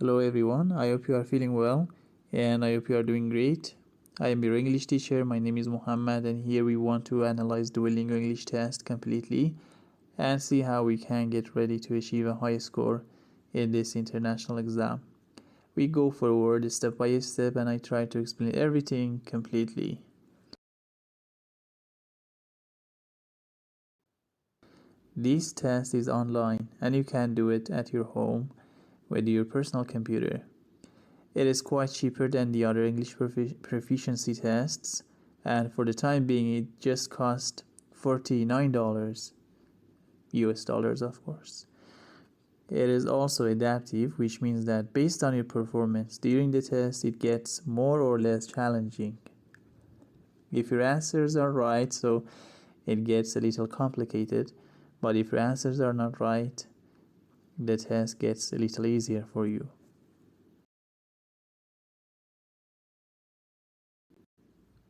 Hello everyone, I hope you are feeling well and I hope you are doing great. I am your English teacher. My name is Muhammad and here we want to analyze Duolingo English Test completely and see how we can get ready to achieve a high score in this international exam. We go forward step by step and I try to explain everything completely. This test is online and you can do it at your home with your personal computer. It is quite cheaper than the other English proficiency tests, and for the time being it just cost $49 US dollars, of course. It is also adaptive, which means that based on your performance during the test it gets more or less challenging. If your answers are right, so it gets a little complicated, but if your answers are not right, the test gets a little easier for you.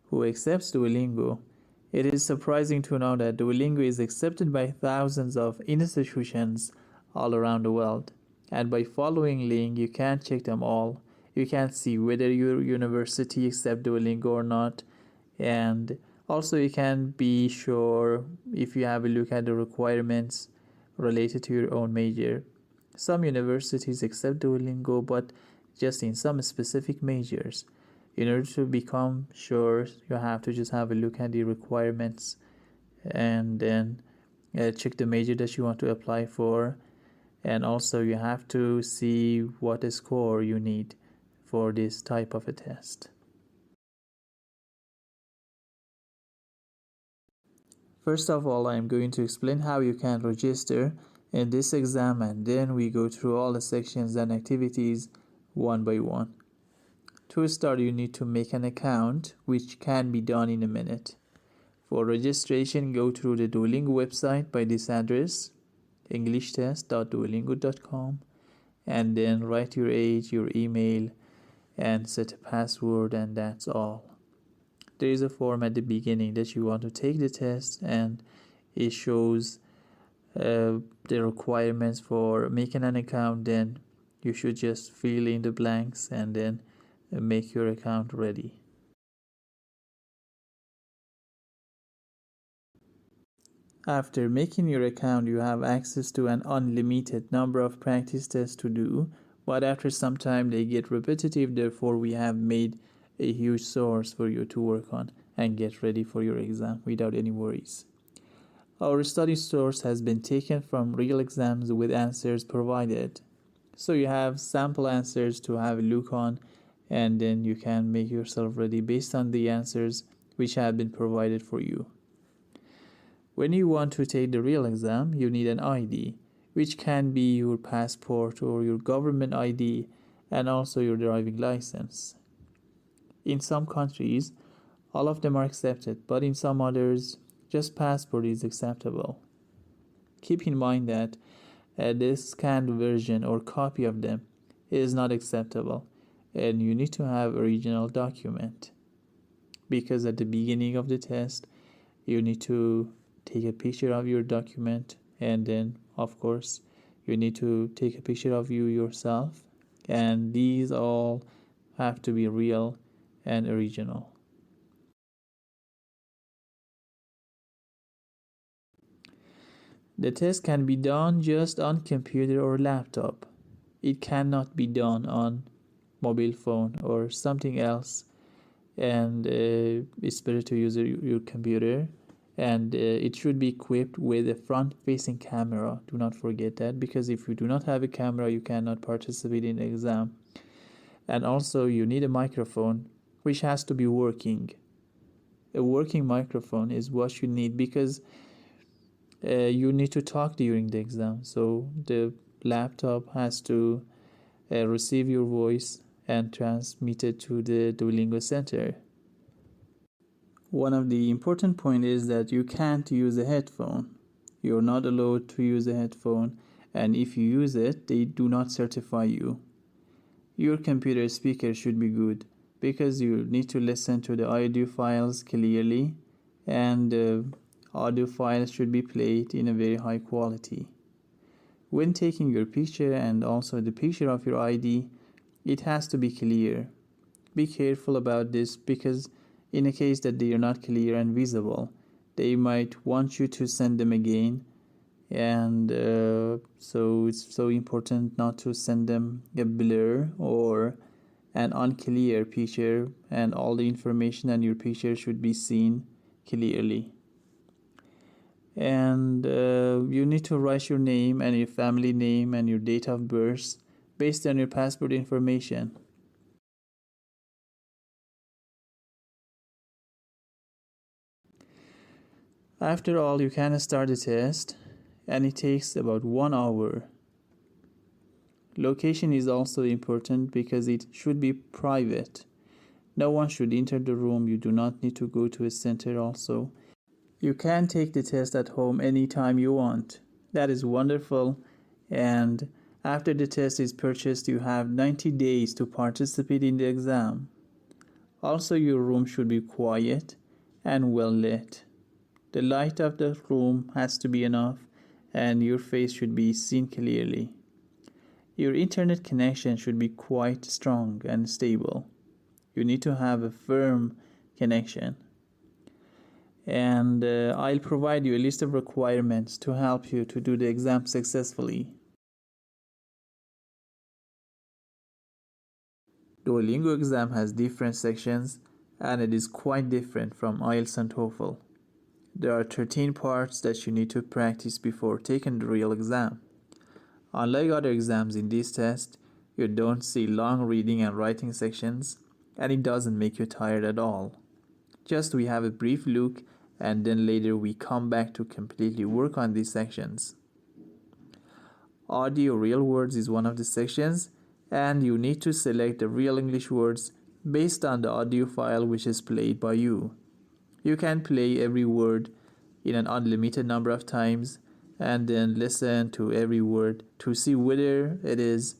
Who accepts Duolingo? It is surprising to know that Duolingo is accepted by thousands of institutions all around the world. And by following link, you can check them all. You can see whether your university accepts Duolingo or not. And also you can be sure if you have a look at the requirements related to your own major. Some universities accept Duolingo, but just in some specific majors. In order to become sure, you have to just have a look at the requirements and then check the major that you want to apply for. And also you have to see what score you need for this type of a test. First of all, I am going to explain how you can register in this exam, and then we go through all the sections and activities one by one. To start, you need to make an account, which can be done in a minute. For registration, go through the Duolingo website by this address, englishtest.duolingo.com, and then write your age, your email, and set a password, and that's all. There is a form at the beginning that you want to take the test, and it shows the requirements for making an account. Then you should just fill in the blanks and then make your account ready. After making your account, you have access to an unlimited number of practice tests to do, but after some time they get repetitive. Therefore, we have made a huge source for you to work on and get ready for your exam without any worries. Our study source has been taken from real exams with answers provided. So you have sample answers to have a look on, and then you can make yourself ready based on the answers which have been provided for you. When you want to take the real exam, you need an ID, which can be your passport or your government ID, and also your driving license. In some countries, all of them are accepted, but in some others, just passport is acceptable. Keep in mind that this scanned version or copy of them is not acceptable, and you need to have original document, because at the beginning of the test you need to take a picture of your document, and then of course you need to take a picture of you yourself, and these all have to be real and original. The test can be done just on computer or laptop. It cannot be done on mobile phone or something else, and it's better to use your computer, and it should be equipped with a front-facing camera. Do not forget that, because if you do not have a camera you cannot participate in the exam. And also you need a microphone which has to be working. A working microphone is what you need, because you need to talk during the exam, so the laptop has to receive your voice and transmit it to the Duolingo Center. One of the important points is that you can't use a headphone. You're not allowed to use a headphone, and if you use it, they do not certify you. Your computer speaker should be good, because you need to listen to the audio files clearly, and audio files should be played in a very high quality. When taking your picture and also the picture of your ID, It has to be clear. Be careful about this because in a case that they are not clear and visible, they might want you to send them again, and so it's so important not to send them a blur or an unclear picture, and all the information on your picture should be seen clearly. And you need to write your name and your family name and your date of birth based on your passport information. After all, you can start the test, and it takes about 1 hour. Location is also important because it should be private. No one should enter the room. You do not need to go to a center also. You can take the test at home anytime you want. That is wonderful. And after the test is purchased, you have 90 days to participate in the exam. Also, your room should be quiet and well lit. The light of the room has to be enough, and your face should be seen clearly. Your internet connection should be quite strong and stable. You need to have a firm connection. And I'll provide you a list of requirements to help you to do the exam successfully. Duolingo exam has different sections, and it is quite different from IELTS and TOEFL. There are 13 parts that you need to practice before taking the real exam. Unlike other exams in this test, you don't see long reading and writing sections, and it doesn't make you tired at all. Just we have a brief look, and then later we come back to completely work on these sections. Audio real words is one of the sections, and you need to select the real English words based on the audio file which is played by you. You can play every word in an unlimited number of times and then listen to every word to see whether it is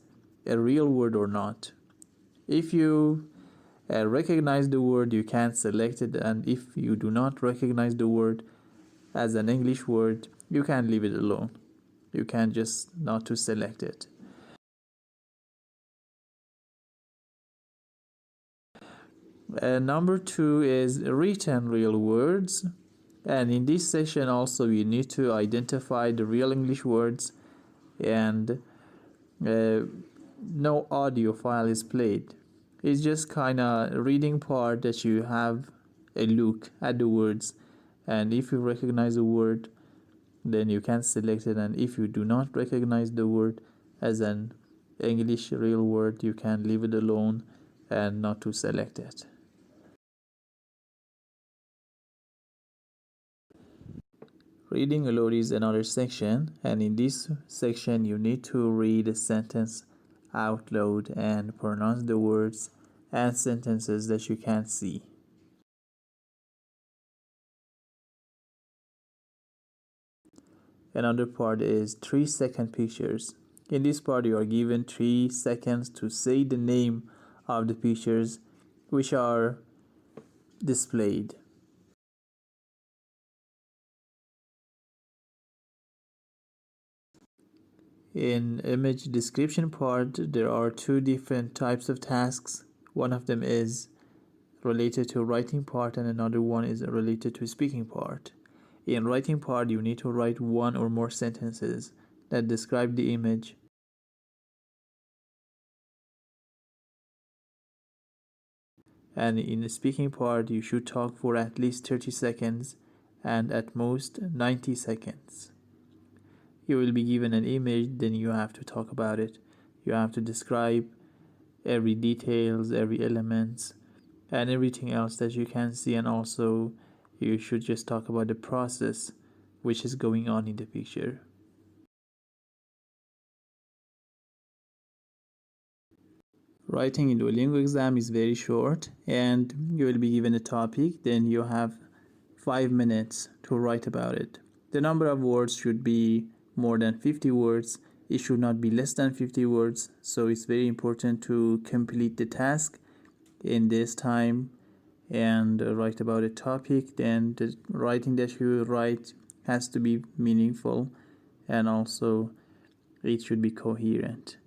a real word or not. If you recognize the word, you can select it, and if you do not recognize the word as an English word, you can leave it alone. You can just not to select it. Number 2 is written real words, and in this section also you need to identify the real English words, and no audio file is played. It's just kind of reading part that you have a look at the words, and if you recognize a word, then you can select it, and if you do not recognize the word as an English real word, you can leave it alone and not to select it. Reading aloud is another section, and in this section you need to read a sentence out loud and pronounce the words and sentences that you can see. Another part is 3-second pictures. In this part you are given 3 seconds to say the name of the pictures which are displayed. In image description part, there are 2 different types of tasks. One of them is related to writing part, and another one is related to speaking part. In writing part, you need to write 1 or more sentences that describe the image. And in the speaking part, you should talk for at least 30 seconds and at most 90 seconds. You will be given an image, then you have to talk about it. You have to describe every details, every elements, and everything else that you can see, and also you should just talk about the process which is going on in the picture. Writing in Duolingo exam is very short, and you will be given a topic, then you have 5 minutes to write about it. The number of words should be more than 50 words. It should not be less than 50 words, so it's very important to complete the task in this time and write about a topic. Then the writing that you write has to be meaningful, and also it should be coherent.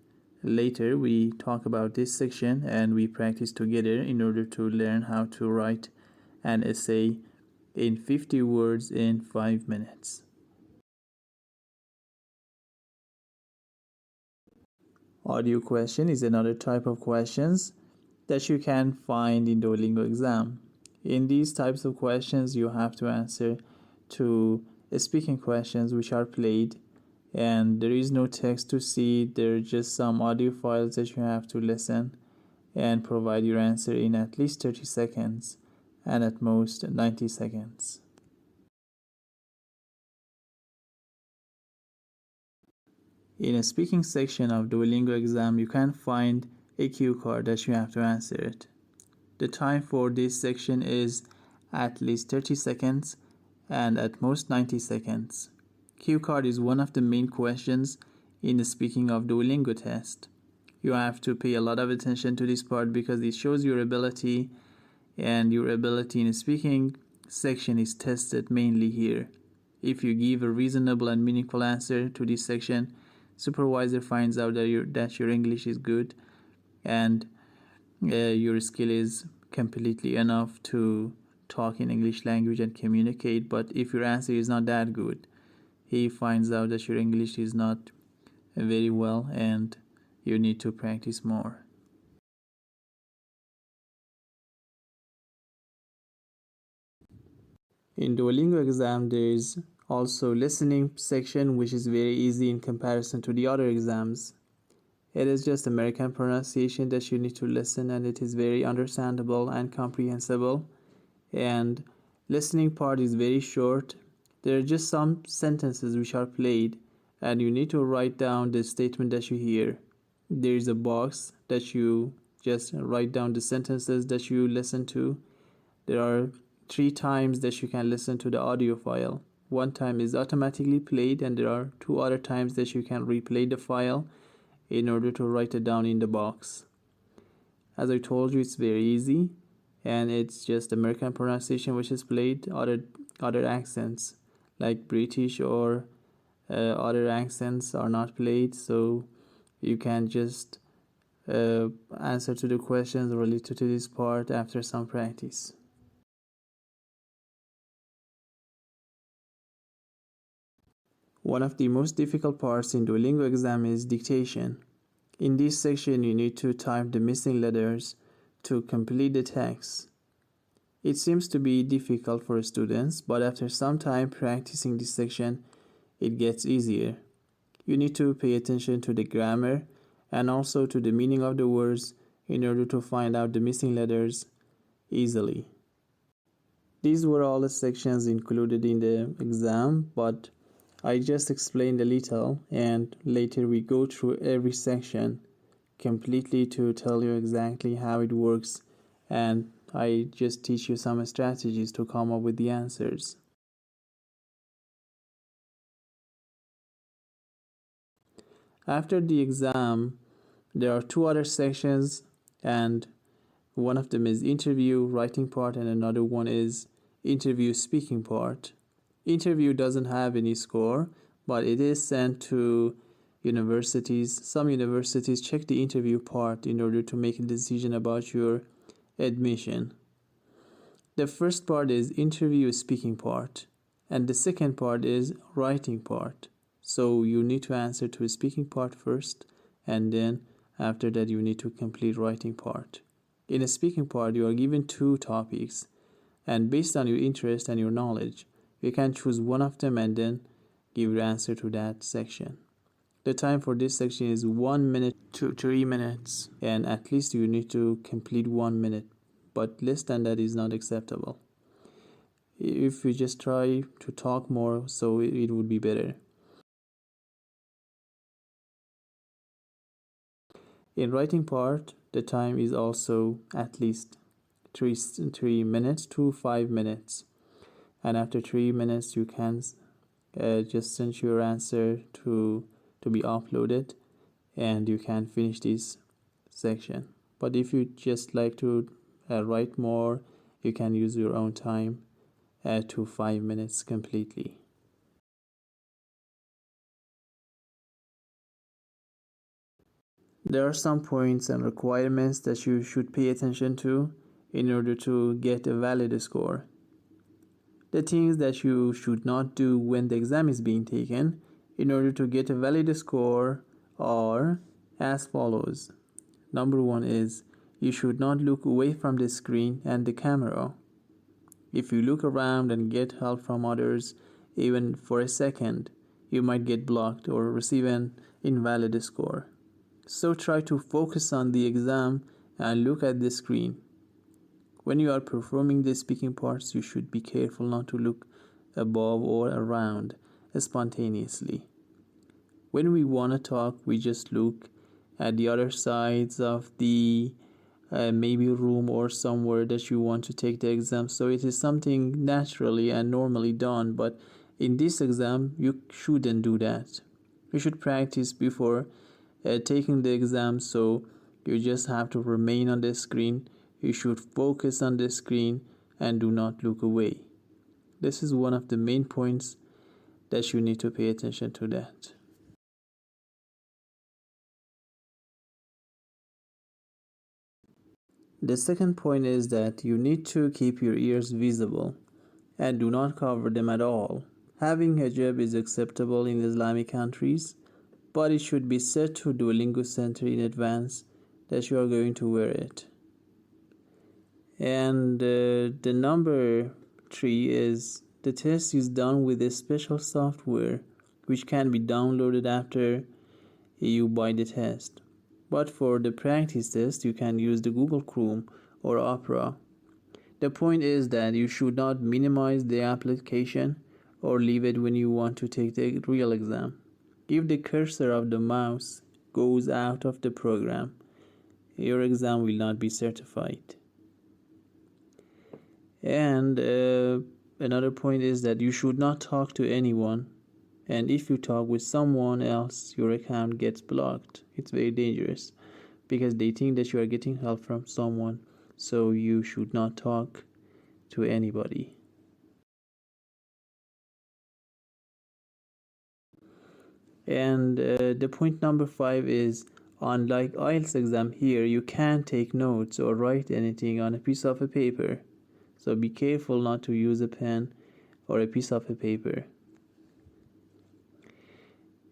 Later, we talk about this section and we practice together in order to learn how to write an essay in 50 words in 5 minutes. Audio question is another type of questions that you can find in Duolingo exam. In these types of questions, you have to answer to speaking questions which are played, and there is no text to see. There are just some audio files that you have to listen and provide your answer in at least 30 seconds and at most 90 seconds. In a speaking section of Duolingo exam, you can find a cue card that you have to answer it. The time for this section is at least 30 seconds and at most 90 seconds. Cue card is one of the main questions in the speaking of Duolingo test. You have to pay a lot of attention to this part because it shows your ability, and your ability in the speaking section is tested mainly here. If you give a reasonable and meaningful answer to this section, supervisor finds out that your English is good and your skill is completely enough to talk in English language and communicate. But if your answer is not that good, he finds out that your English is not very well and you need to practice more. In Duolingo exam, there is also listening section, which is very easy in comparison to the other exams. It is just American pronunciation that you need to listen, and it is very understandable and comprehensible. And listening part is very short. There are just some sentences which are played, and you need to write down the statement that you hear. There is a box that you just write down the sentences that you listen to. There are 3 times that you can listen to the audio file. 1 time is automatically played, and there are 2 other times that you can replay the file in order to write it down in the box. As I told you, it's very easy, and it's just American pronunciation which is played. Other accents like British or other accents are not played, so you can just answer to the questions related to this part after some practice. One of the most difficult parts in Duolingo exam is dictation. In this section, you need to type the missing letters to complete the text. It seems to be difficult for students, but after some time practicing this section, it gets easier. You need to pay attention to the grammar and also to the meaning of the words in order to find out the missing letters easily. These were all the sections included in the exam, but I just explained a little, and later we go through every section completely to tell you exactly how it works, and I just teach you some strategies to come up with the answers. After the exam, there are 2 other sections, and one of them is interview writing part and another one is interview speaking part. Interview doesn't have any score, but it is sent to universities. Some universities check the interview part in order to make a decision about your admission. The first part is interview speaking part, and the second part is writing part. So you need to answer to a speaking part first, and then after that you need to complete writing part. In a speaking part, you are given 2 topics, and based on your interest and your knowledge, you can choose one of them and then give your answer to that section. The time for this section is 1 minute to 3 minutes, and at least you need to complete 1 minute, but less than that is not acceptable. If you just try to talk more, so it would be better. In writing part, the time is also at least 3 minutes to 5 minutes, and after 3 minutes you can just send your answer to be uploaded, and you can finish this section. But if you just like to write more, you can use your own time to 5 minutes completely. There are some points and requirements that you should pay attention to in order to get a valid score. The things that you should not do when the exam is being taken in order to get a valid score are as follows. Number 1 is you should not look away from the screen and the camera. If you look around and get help from others, even for a second, you might get blocked or receive an invalid score. So try to focus on the exam and look at the screen. When you are performing the speaking parts, you should be careful not to look above or around spontaneously. When we want to talk, we just look at the other sides of the maybe room or somewhere that you want to take the exam. So it is something naturally and normally done, but in this exam, you shouldn't do that. You should practice before taking the exam, so you just have to remain on the screen. You should focus on the screen and do not look away. This is one of the main points that you need to pay attention to that. The second point is that you need to keep your ears visible and do not cover them at all. Having hijab is acceptable in Islamic countries, but it should be set to Duolingo Center in advance that you are going to wear it. And the number 3 is the test is done with a special software which can be downloaded after you buy the test. But for the practice test, you can use the Google Chrome or Opera. The point is that you should not minimize the application or leave it when you want to take the real exam. If the cursor of the mouse goes out of the program, your exam will not be certified. And another point is that you should not talk to anyone, and if you talk with someone else, your account gets blocked. It's very dangerous because they think that you are getting help from someone, so you should not talk to anybody. And the point number 5 is, unlike IELTS exam, here you can't take notes or write anything on a piece of a paper. So be careful not to use a pen or a piece of a paper.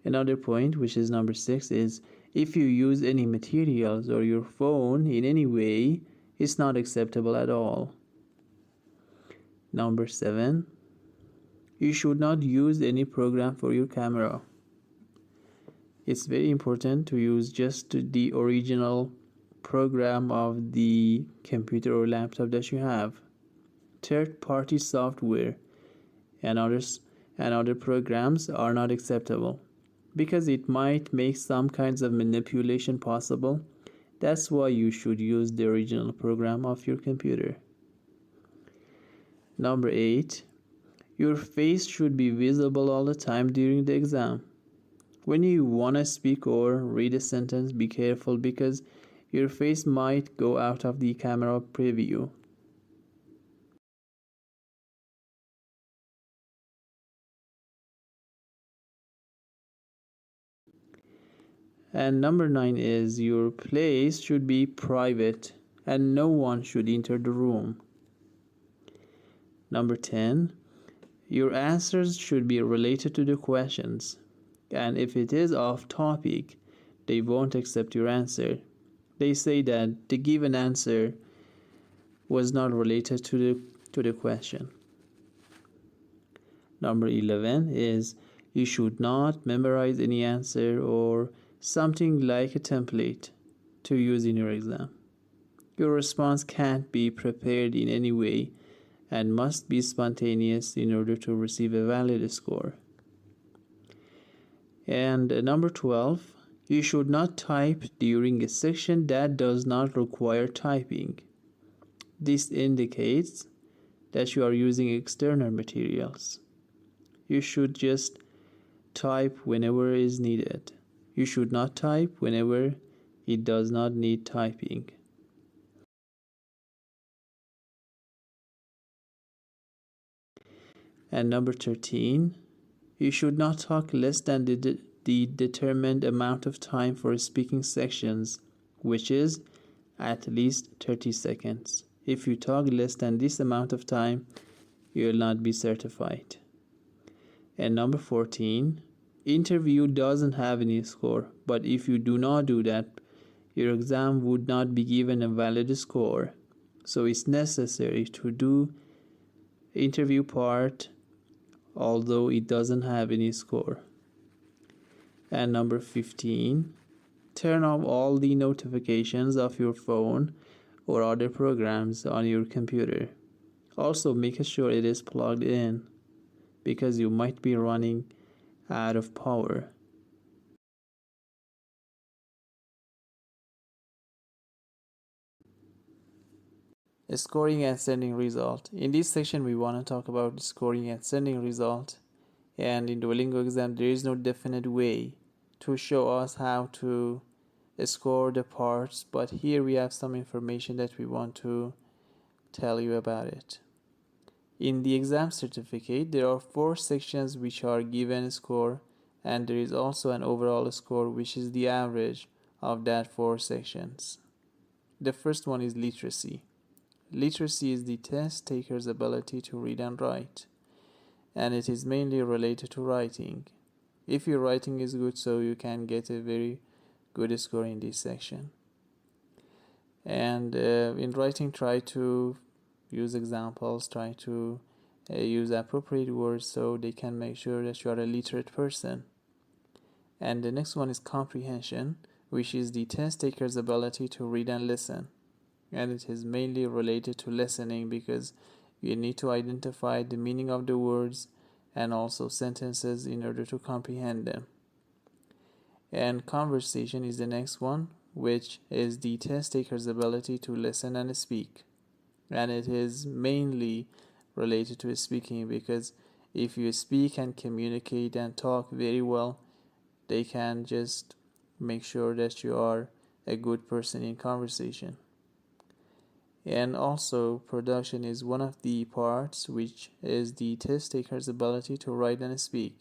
Another point, which is number 6, is if you use any materials or your phone in any way, it's not acceptable at all. Number 7, you should not use any program for your camera. It's very important to use just the original program of the computer or laptop that you have. Third-party software and other programs are not acceptable because it might make some kinds of manipulation possible. That's why you should use the original program of your computer. Number 8, your face should be visible all the time during the exam. When you want to speak or read a sentence, be careful because your face might go out of the camera preview. And number 9 is your place should be private and no one should enter the room. Number 10, your answers should be related to the questions. And if it is off topic, they won't accept your answer. They say that the given answer was not related to the question. Number 11 is you should not memorize any answer or something like a template to use in your exam. Your response can't be prepared in any way and must be spontaneous in order to receive a valid score. And number 12, you should not type during a section that does not require typing. This indicates that you are using external materials. You should just type whenever is needed. You should not type whenever it does not need typing. And number 13, you should not talk less than the determined amount of time for speaking sections, which is at least 30 seconds. If you talk less than this amount of time, you will not be certified. And number 14, interview doesn't have any score, but if you do not do that, your exam would not be given a valid score. So it's necessary to do interview part although it doesn't have any score. And number 15, turn off all the notifications of your phone or other programs on your computer. Also make sure it is plugged in because you might be running out of power. Scoring and sending result. In this section we want to talk about scoring and sending result. And in Duolingo exam there is no definite way to show us how to score the parts, but here we have some information that we want to tell you about it. In the exam certificate there are 4 sections which are given a score, and there is also an overall score which is the average of that 4 sections. The first one is literacy. Literacy is the test taker's ability to read and write, and it is mainly related to writing. If your writing is good, so you can get a very good score in this section. And in writing, try to use examples, try to use appropriate words so they can make sure that you are a literate person. And the next one is comprehension, which is the test taker's ability to read and listen. And it is mainly related to listening because you need to identify the meaning of the words and also sentences in order to comprehend them. And conversation is the next one, which is the test taker's ability to listen and speak. And it is mainly related to speaking because if you speak and communicate and talk very well, they can just make sure that you are a good person in conversation. And also production is one of the parts which is the test taker's ability to write and speak.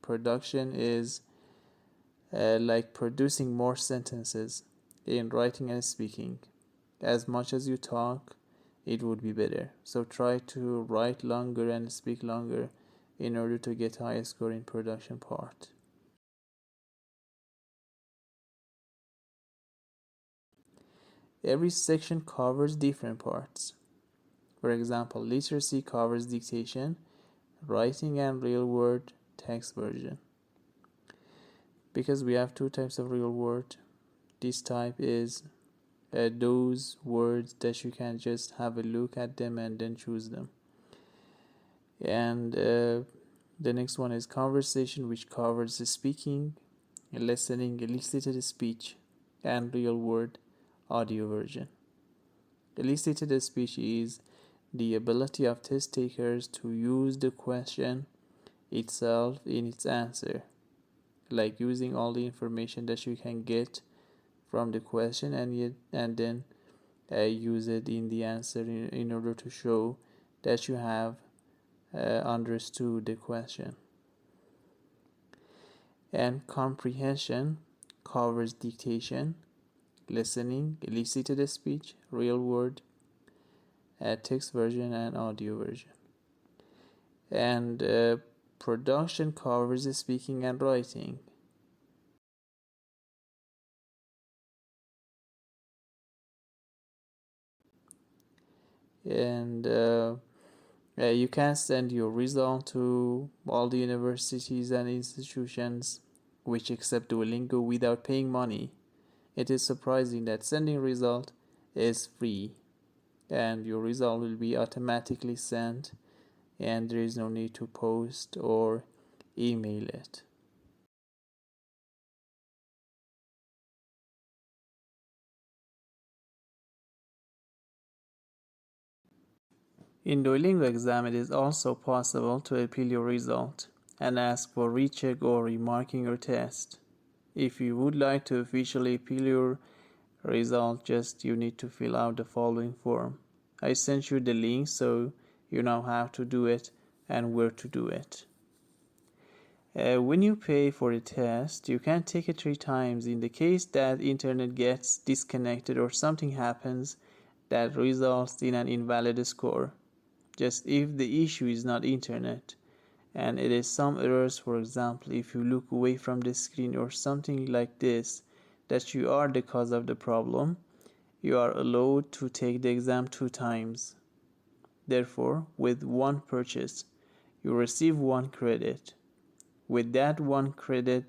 Production is like producing more sentences in writing and speaking. As much as you talk, it would be better. So try to write longer and speak longer in order to get higher score in production part. Every section covers different parts. For example, literacy covers dictation, writing, and real word text version. Because we have 2 types of real word, this type is those words that you can just have a look at them and then choose them. And the next one is conversation, which covers the speaking, listening, elicited speech, and real word audio version. Elicited speech is the ability of test takers to use the question itself in its answer, like using all the information that you can get from the question and then use it in the answer in order to show that you have understood the question. And comprehension covers dictation, listening, elicited speech, real word, text version, and audio version. And production covers speaking and writing. And you can send your result to all the universities and institutions which accept Duolingo without paying money. It is surprising that sending result is free, and your result will be automatically sent, and there is no need to post or email it. In Duolingo exam, it is also possible to appeal your result and ask for recheck or remarking your test. If you would like to officially appeal your result, you need to fill out the following form. I sent you the link so you know how to do it and where to do it. When you pay for a test, you can take it 3 times. In the case that internet gets disconnected or something happens that results in an invalid score, just if the issue is not internet and it is some errors, for example, if you look away from the screen or something like this, that you are the cause of the problem, you are allowed to take the exam 2 times. Therefore, with one purchase, you receive 1 credit. With that 1 credit,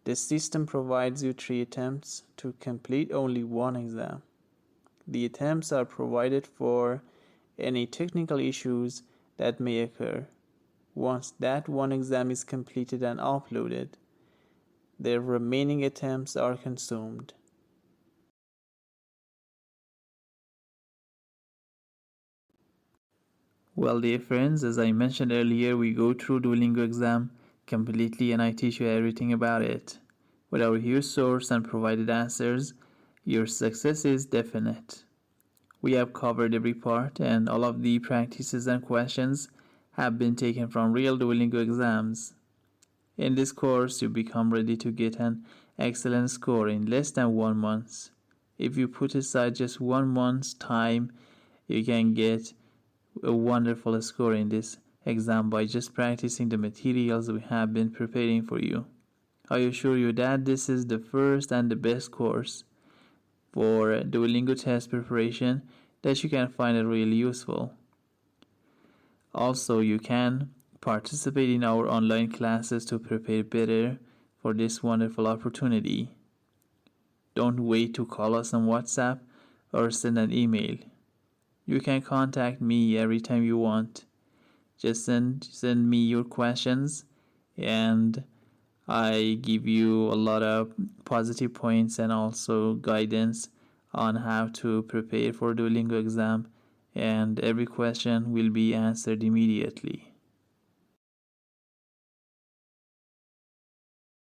the system provides you 3 attempts to complete only one exam. The attempts are provided for any technical issues that may occur. Once that one exam is completed and uploaded, the remaining attempts are consumed. Well, dear friends, as I mentioned earlier, we go through Duolingo exam completely and I teach you everything about it. With our huge source and provided answers, your success is definite. We have covered every part and all of the practices and questions have been taken from real Duolingo exams. In this course, you become ready to get an excellent score in less than 1 month. If you put aside just 1 month's time, you can get a wonderful score in this exam by just practicing the materials we have been preparing for you. I assure you that this is the first and the best course for Duolingo test preparation that you can find it really useful. Also, you can participate in our online classes to prepare better for this wonderful opportunity. Don't wait to call us on WhatsApp or send an email. You can contact me every time you want. Just send me your questions and I give you a lot of positive points and also guidance on how to prepare for Duolingo exam, and every question will be answered immediately.